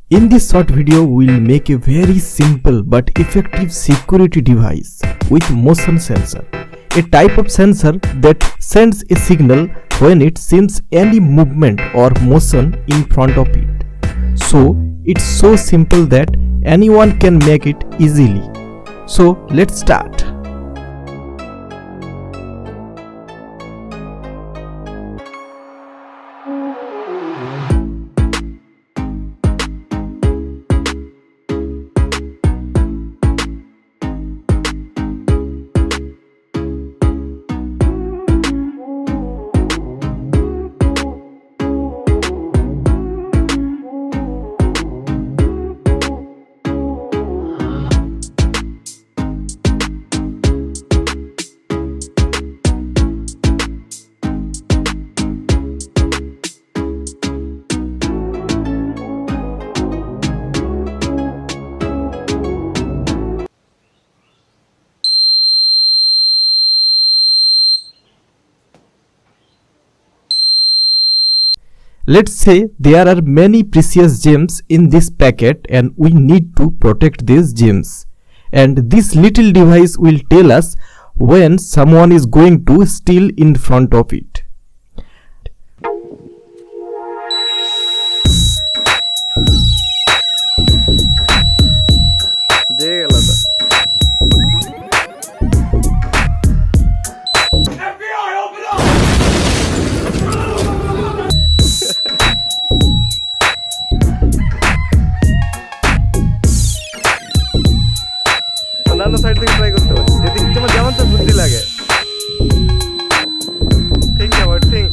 In this short video, we will make a very simple but effective security device with motion sensor, a type of sensor that sends a signal when it sees any movement or motion in front of it. So it's so simple that anyone can make it easily. So let's start. Let's say there are many precious gems in this packet and we need to protect these gems. And this little device will tell us when someone is going to steal in front of it. অন্যান্য side থেকে try করতে পারি যদি তোমার যেমন তো বুদ্ধি লাগে থিঙ্ক অ্যাবাউট থিঙ্ক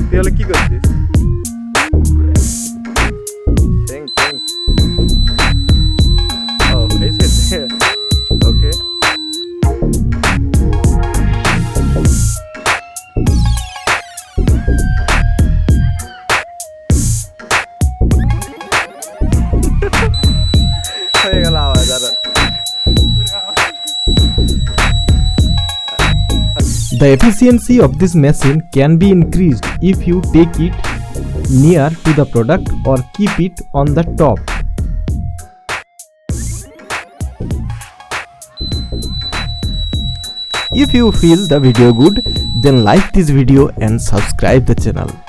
তুই হলে কি করছিস থিঙ্ক থিঙ্ক ও এই set okay The efficiency of this machine can be increased if you take it near to the product or keep it on the top. If you feel the video good, then like this video and subscribe the channel.